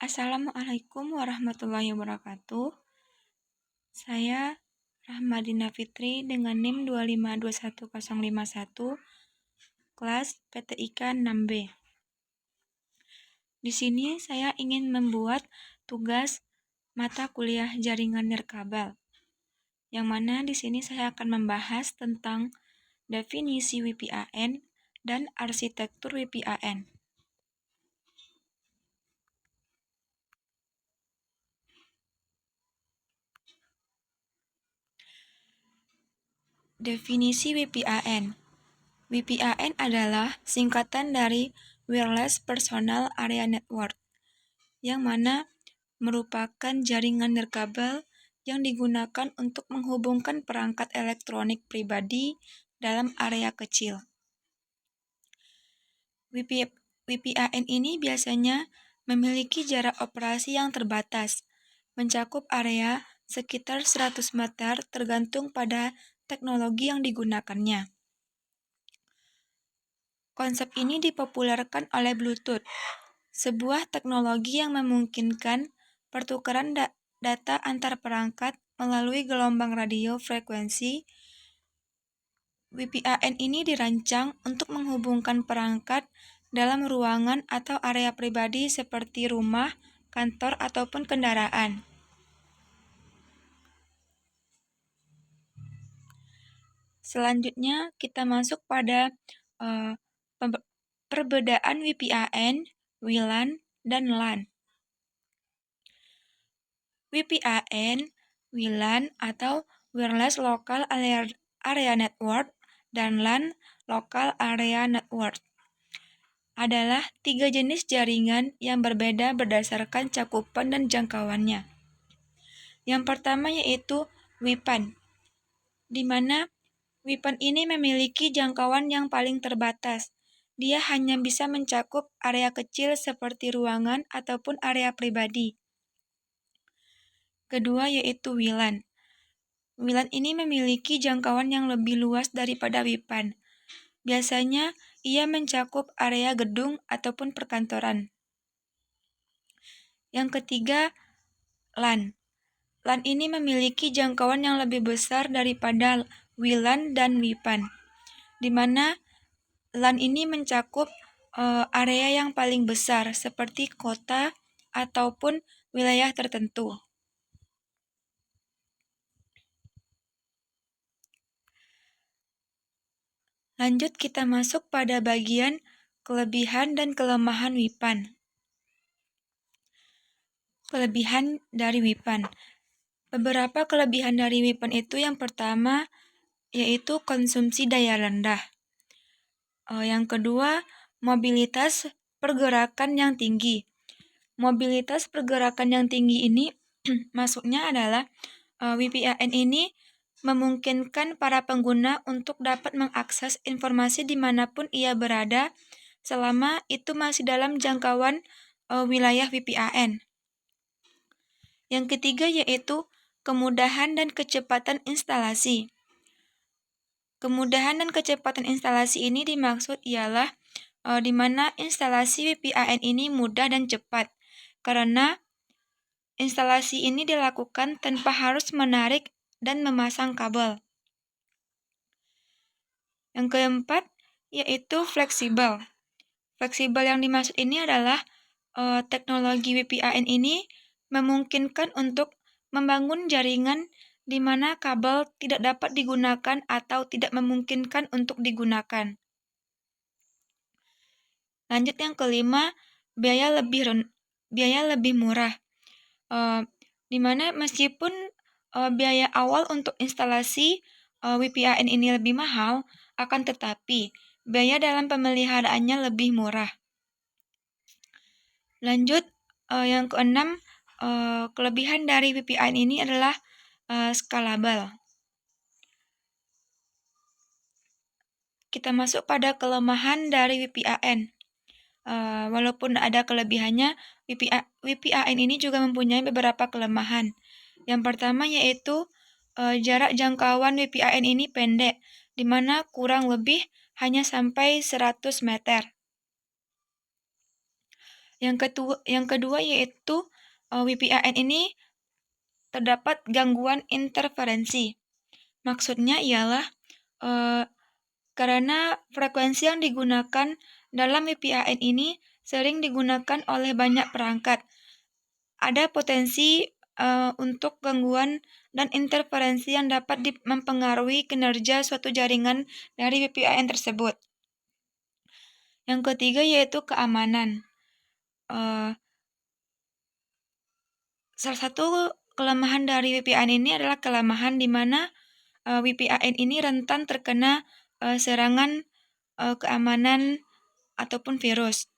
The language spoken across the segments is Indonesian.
Assalamualaikum warahmatullahi wabarakatuh. Saya Rahmadina Fitri dengan NIM 2521051, kelas PTIK 6B. Di sini saya ingin membuat tugas mata kuliah jaringan nirkabel, yang mana di sini saya akan membahas tentang definisi WPAN dan arsitektur WPAN. Definisi WPAN. WPAN adalah singkatan dari Wireless Personal Area Network, yang mana merupakan jaringan nirkabel yang digunakan untuk menghubungkan perangkat elektronik pribadi dalam area kecil. WPAN ini biasanya memiliki jarak operasi yang terbatas, mencakup area sekitar 100 meter tergantung pada teknologi yang digunakannya. Konsep ini dipopulerkan oleh Bluetooth, sebuah teknologi yang memungkinkan pertukaran data antar perangkat melalui gelombang radio frekuensi. WPAN ini dirancang untuk menghubungkan perangkat dalam ruangan atau area pribadi seperti rumah, kantor, ataupun kendaraan. Selanjutnya, kita masuk pada perbedaan WPAN, WLAN, dan LAN. WPAN, WLAN atau Wireless Local Area Network, dan LAN, Local Area Network, adalah 3 jenis jaringan yang berbeda berdasarkan cakupan dan jangkauannya. Yang pertama yaitu WPAN, di mana WPAN ini memiliki jangkauan yang paling terbatas. Dia hanya bisa mencakup area kecil seperti ruangan ataupun area pribadi. Kedua yaitu WLAN. WLAN ini memiliki jangkauan yang lebih luas daripada WPAN. Biasanya ia mencakup area gedung ataupun perkantoran. Yang ketiga, LAN. LAN ini memiliki jangkauan yang lebih besar daripada WLAN dan WPAN, di mana LAN ini mencakup area yang paling besar seperti kota ataupun wilayah tertentu. Lanjut kita masuk pada bagian kelebihan dan kelemahan WPAN. Kelebihan dari WPAN. Beberapa kelebihan dari WPAN itu yang pertama yaitu konsumsi daya rendah. Yang kedua, mobilitas pergerakan yang tinggi. Mobilitas pergerakan yang tinggi ini maksudnya adalah WPAN ini memungkinkan para pengguna untuk dapat mengakses informasi dimanapun ia berada selama itu masih dalam jangkauan wilayah WPAN. Yang ketiga yaitu kemudahan dan kecepatan instalasi. Kemudahan dan kecepatan instalasi ini dimaksud ialah di mana instalasi WPAN ini mudah dan cepat, karena instalasi ini dilakukan tanpa harus menarik dan memasang kabel. Yang keempat yaitu fleksibel. Fleksibel yang dimaksud ini adalah teknologi WPAN ini memungkinkan untuk membangun jaringan di mana kabel tidak dapat digunakan atau tidak memungkinkan untuk digunakan. Lanjut yang kelima, biaya lebih murah. Di mana meskipun biaya awal untuk instalasi WPAN ini lebih mahal, akan tetapi biaya dalam pemeliharaannya lebih murah. Lanjut, yang keenam, kelebihan dari WPAN ini adalah scalable. Kita masuk pada kelemahan dari WPAN. Walaupun ada kelebihannya, WPAN ini juga mempunyai beberapa kelemahan. Yang pertama yaitu jarak jangkauan WPAN ini pendek, di mana kurang lebih hanya sampai 100 meter. Yang kedua yaitu WPAN ini terdapat gangguan interferensi. Maksudnya ialah karena frekuensi yang digunakan dalam WPAN ini sering digunakan oleh banyak perangkat. Ada potensi untuk gangguan dan interferensi yang dapat mempengaruhi kinerja suatu jaringan dari WPAN tersebut. Yang ketiga yaitu keamanan. Salah satu kelemahan dari WPAN ini adalah kelemahan di mana WPAN ini rentan terkena serangan keamanan ataupun virus.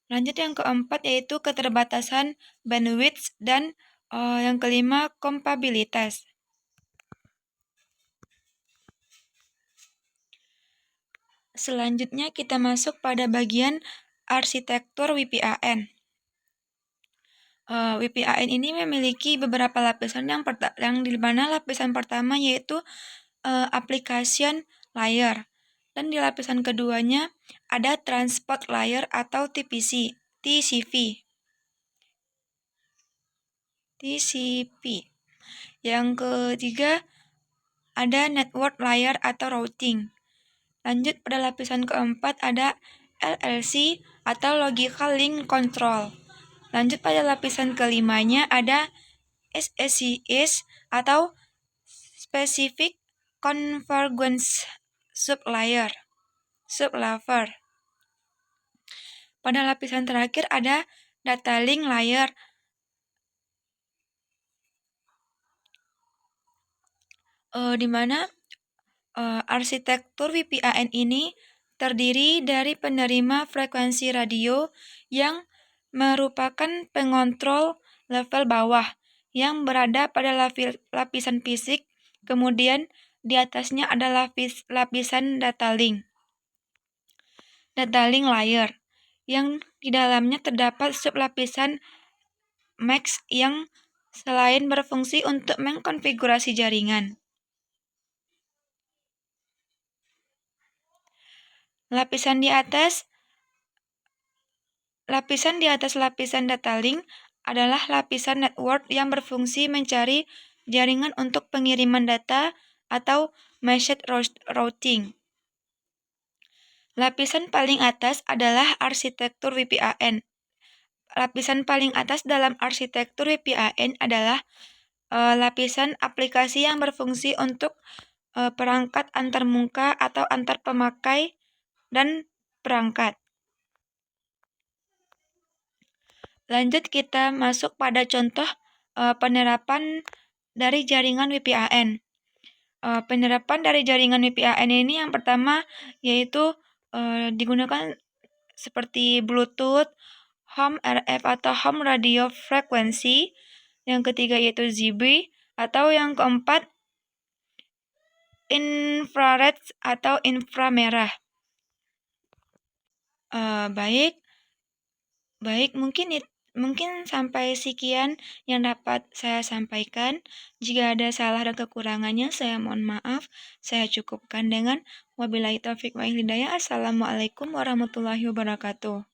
Lanjut yang keempat yaitu keterbatasan bandwidth dan yang kelima kompatibilitas. Selanjutnya kita masuk pada bagian arsitektur WPAN. WPAN ini memiliki beberapa lapisan yang di mana lapisan pertama yaitu application layer, dan di lapisan keduanya ada transport layer atau TCP. Yang ketiga ada network layer atau routing. Lanjut pada lapisan keempat ada LLC atau logical link control. Lanjut pada lapisan kelimanya ada SSCS atau Specific Convergence Sublayer. Pada lapisan terakhir ada data link layer. Di mana arsitektur WPAN ini terdiri dari penerima frekuensi radio yang merupakan pengontrol level bawah yang berada pada lapisan fisik, kemudian di atasnya ada lapisan data link layer, yang di dalamnya terdapat sublapisan MAC yang selain berfungsi untuk mengkonfigurasi jaringan. Lapisan di atas lapisan data link adalah lapisan network yang berfungsi mencari jaringan untuk pengiriman data atau message routing. Lapisan paling atas adalah arsitektur WPAN. Lapisan paling atas dalam arsitektur WPAN adalah lapisan aplikasi yang berfungsi untuk perangkat antarmuka atau antar pemakai dan perangkat. Lanjut kita masuk pada contoh penerapan dari jaringan WPAN. Penerapan dari jaringan WPAN ini yang pertama yaitu digunakan seperti Bluetooth, Home RF atau Home Radio Frequency. Yang ketiga yaitu ZigBee, atau yang keempat infrared atau inframerah. Baik, mungkin sampai sekian yang dapat saya sampaikan. Jika ada salah dan kekurangannya, saya mohon maaf. Saya cukupkan dengan wabillahi taufiq wa hidayah. Assalamualaikum warahmatullahi wabarakatuh.